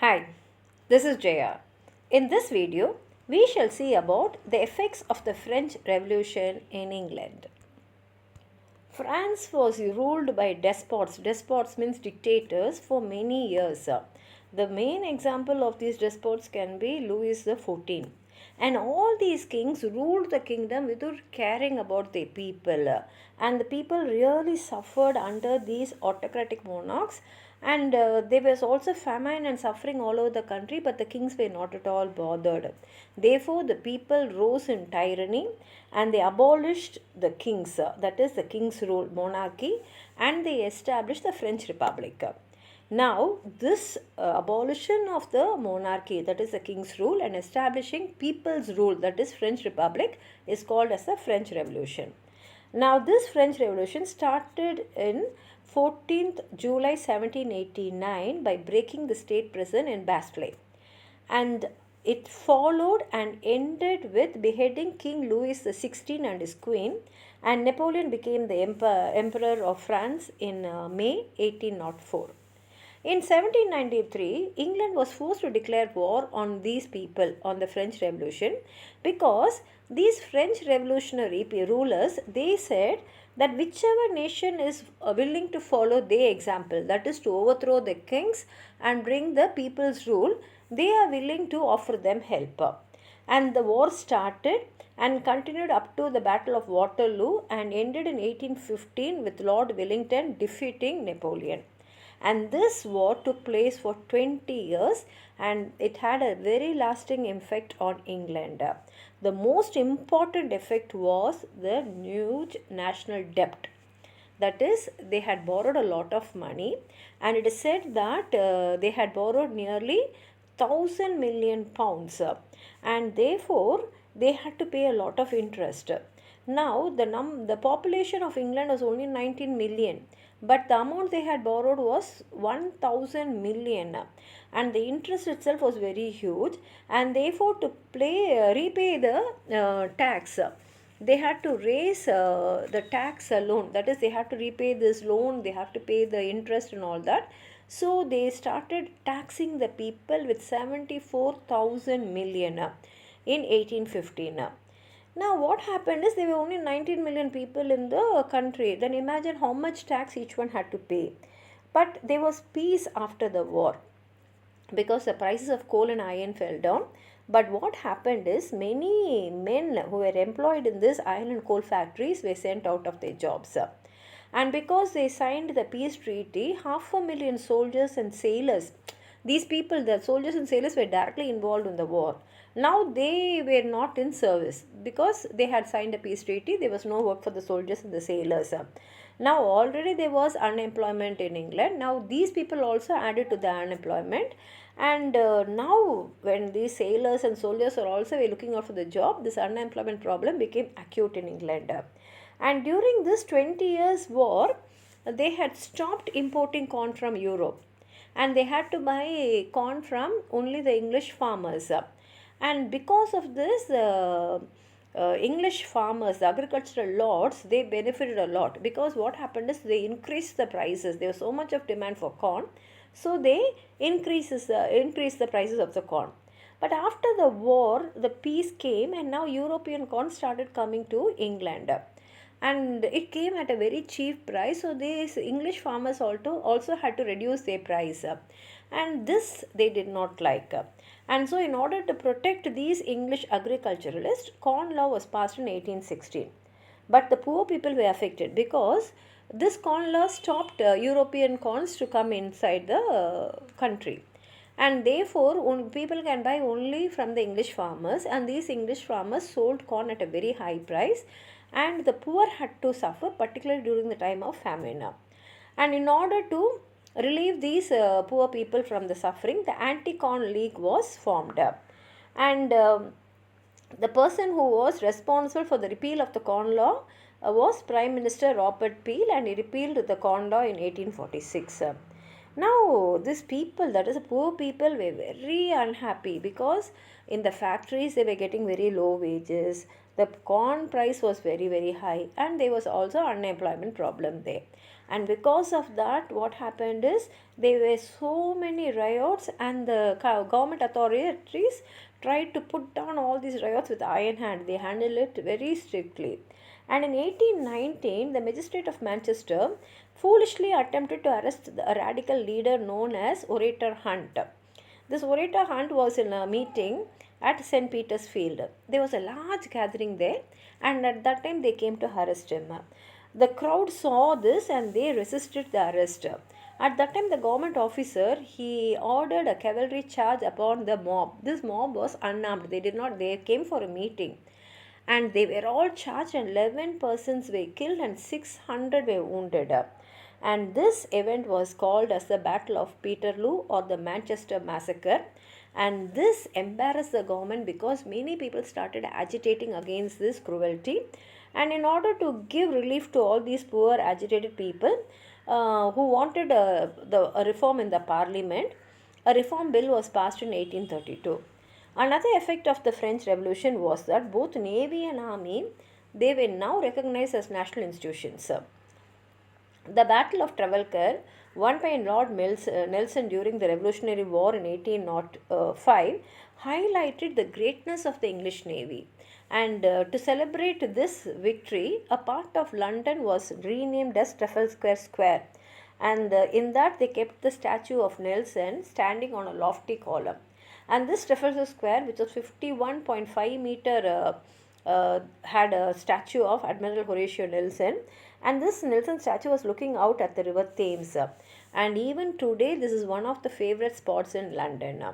Hi, this is Jaya. In this video, we shall see about the effects of the French Revolution in England. France was ruled by despots. Despots means dictators for many years. The main example of these despots can be Louis XIV. And all these kings ruled the kingdom without caring about the people. And the people really suffered under these autocratic monarchs. And there was also famine and suffering all over the country, but the kings were not at all bothered. Therefore, the people rose in tyranny and they abolished the kings, that is, the king's rule, monarchy, and they established the French Republic. Now, this abolition of the monarchy, that is the king's rule, and establishing people's rule, that is French Republic, is called as the French Revolution. Now, this French Revolution started in 14th July 1789 by breaking the state prison in Bastille, and it followed and ended with beheading King Louis XVI and his queen, and Napoleon became the Emperor of France in May 1804. In 1793, England was forced to declare war on these people, on the French Revolution, because these French revolutionary rulers, they said that whichever nation is willing to follow their example, that is to overthrow the kings and bring the people's rule, they are willing to offer them help. And the war started and continued up to the Battle of Waterloo and ended in 1815 with Lord Wellington defeating Napoleon. And this war took place for 20 years and it had a very lasting effect on England. The most important effect was the huge national debt. That is, they had borrowed a lot of money, and it is said that they had borrowed nearly 1,000 million pounds, and therefore they had to pay a lot of interest. Now, the population of England was only 19 million, but the amount they had borrowed was 1,000 million, and the interest itself was very huge, and therefore to repay the tax, they had to raise the tax loan. That is, they had to repay this loan, they have to pay the interest and all that. So they started taxing the people with 74,000 million in 1815. Now, what happened is there were only 19 million people in the country. Then imagine how much tax each one had to pay. But there was peace after the war because the prices of coal and iron fell down. But what happened is many men who were employed in this iron and coal factories were sent out of their jobs. And because they signed the peace treaty, 500,000 soldiers and sailors, these people, the soldiers and sailors, were directly involved in the war. Now they were not in service because they had signed a peace treaty. There was no work for the soldiers and the sailors. Now already there was unemployment in England. Now these people also added to the unemployment. And now when these sailors and soldiers are also looking out for the job, this unemployment problem became acute in England. And during this 20 years war, they had stopped importing corn from Europe, and they had to buy corn from only the English farmers. And because of this, English farmers, the agricultural lords, they benefited a lot, because what happened is they increased the prices. There was so much of demand for corn, so they increased the prices of the corn. But after the war, the peace came, and now European corn started coming to England, and it came at a very cheap price. So these English farmers also had to reduce their price, and this they did not like. And so in order to protect these English agriculturalists, corn law was passed in 1816. But the poor people were affected because this corn law stopped European corns to come inside the country, and therefore people can buy only from the English farmers, and these English farmers sold corn at a very high price, and the poor had to suffer, particularly during the time of famine. And in order to relieve these poor people from the suffering, the Anti-Corn League was formed. And the person who was responsible for the repeal of the corn law was Prime Minister Robert Peel, and he repealed the corn law in 1846. Now, these people, that is the poor people, were very unhappy because in the factories they were getting very low wages. The corn price was very, very high, and there was also unemployment problem there. And because of that, what happened is there were so many riots, and the government authorities tried to put down all these riots with iron hand. They handled it very strictly. And in 1819, the magistrate of Manchester foolishly attempted to arrest a radical leader known as Orator Hunt. This Orator Hunt was in a meeting at St. Peter's Field. There was a large gathering there, and at that time they came to arrest him. The crowd saw this and they resisted the arrest. At that time, the government officer, he ordered a cavalry charge upon the mob. This mob was unarmed. They came for a meeting, and they were all charged, and 11 persons were killed and 600 were wounded. And this event was called as the Battle of Peterloo or the Manchester Massacre. And this embarrassed the government because many people started agitating against this cruelty. And in order to give relief to all these poor agitated people who wanted a reform in the parliament, a reform bill was passed in 1832. Another effect of the French Revolution was that both navy and army, they were now recognized as national institutions. The Battle of Trafalgar, won by Lord Nelson during the Revolutionary War in 1805, highlighted the greatness of the English Navy. And to celebrate this victory, a part of London was renamed as Trafalgar Square. And in that, they kept the statue of Nelson standing on a lofty column. And this Trafalgar Square, which was 51.5 meter, had a statue of Admiral Horatio Nelson. And this Nelson statue was looking out at the river Thames. And even today, this is one of the favorite spots in London.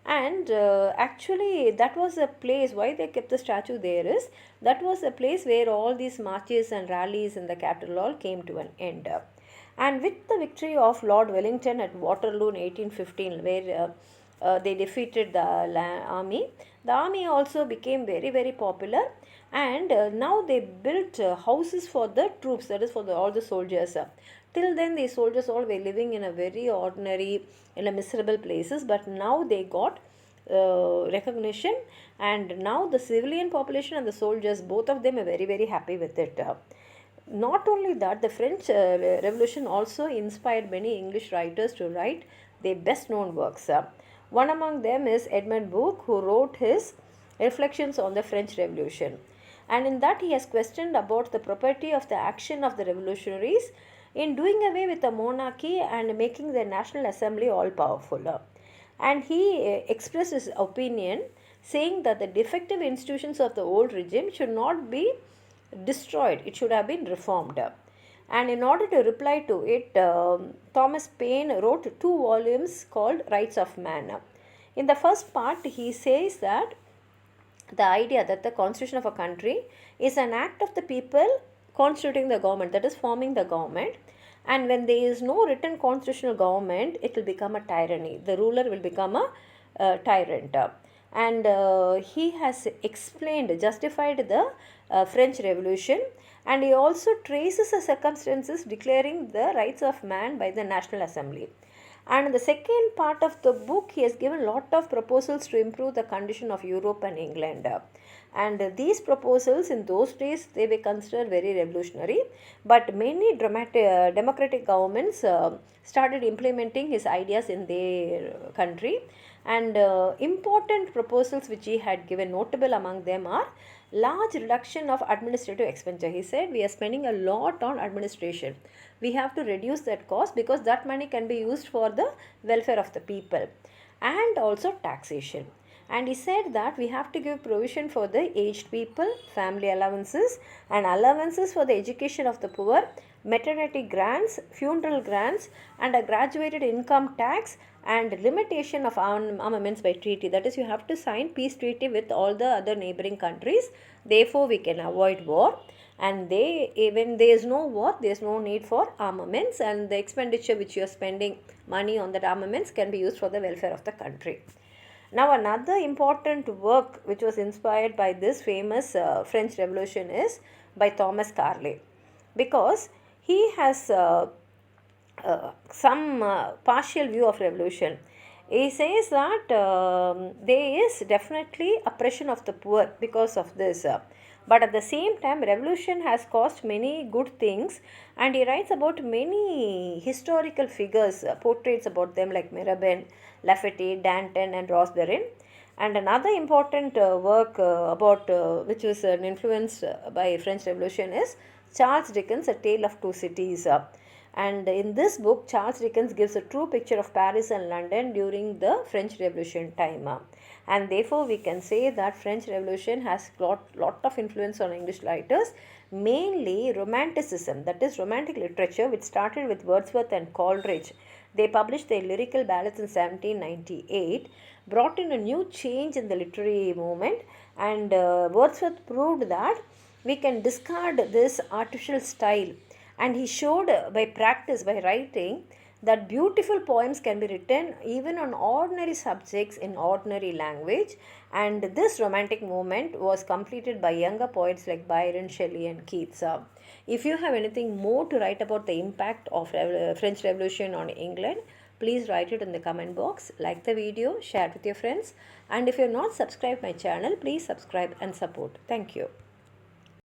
And actually, that was a place, why they kept the statue there is, that was a place where all these marches and rallies in the capital all came to an end. And with the victory of Lord Wellington at Waterloo in 1815, where they defeated the army also became very, very popular. And now they built houses for the troops, that is for all the soldiers. Till then, these soldiers all were living in a very ordinary, in a miserable places, but now they got recognition, and now the civilian population and the soldiers, both of them are very, very happy with it. Not only that, the French Revolution also inspired many English writers to write their best known works. One among them is Edmund Burke, who wrote his Reflections on the French Revolution. And in that, he has questioned about the propriety of the action of the revolutionaries in doing away with the monarchy and making the National Assembly all powerful. And he expressed his opinion saying that the defective institutions of the old regime should not be destroyed, it should have been reformed. And in order to reply to it, Thomas Paine wrote 2 volumes called Rights of Man. In the first part, he says that the idea that the constitution of a country is an act of the people constituting the government, that is forming the government. And when there is no written constitutional government, it will become a tyranny. The ruler will become a tyrant. And he has explained, justified the French Revolution, and he also traces the circumstances declaring the rights of man by the National Assembly. And in the second part of the book, he has given a lot of proposals to improve the condition of Europe and England. And these proposals in those days, they were considered very revolutionary. But many democratic governments started implementing his ideas in their country. And important proposals which he had given, notable among them are large reduction of administrative expenditure. He said we are spending a lot on administration. We have to reduce that cost because that money can be used for the welfare of the people. And also taxation. And he said that we have to give provision for the aged people, family allowances, and allowances for the education of the poor, maternity grants, funeral grants, and a graduated income tax, and limitation of armaments by treaty. That is, you have to sign peace treaty with all the other neighboring countries. Therefore, we can avoid war. And when there is no war, there is no need for armaments, and the expenditure which you are spending money on that armaments can be used for the welfare of the country. Now, another important work which was inspired by this famous French Revolution is by Thomas Carlyle, because he has some partial view of revolution. He says that there is definitely oppression of the poor because of this. But at the same time, revolution has caused many good things, and he writes about many historical figures, portraits about them like Mirabeau, Lafayette, Danton, and Rosberrin. And another important work about which was influenced by French Revolution is Charles Dickens' A Tale of Two Cities. And in this book, Charles Dickens gives a true picture of Paris and London during the French Revolution time. And therefore, we can say that French Revolution has lot of influence on English writers, mainly Romanticism, that is romantic literature, which started with Wordsworth and Coleridge. They published their lyrical ballads in 1798, brought in a new change in the literary movement, and Wordsworth proved that we can discard this artificial style, and he showed by practice, by writing, that beautiful poems can be written even on ordinary subjects in ordinary language. And this romantic movement was completed by younger poets like Byron, Shelley, and Keats. If you have anything more to write about the impact of French Revolution on England, please write it in the comment box. Like the video, share it with your friends, and if you are not subscribed my channel, please subscribe and support. Thank you.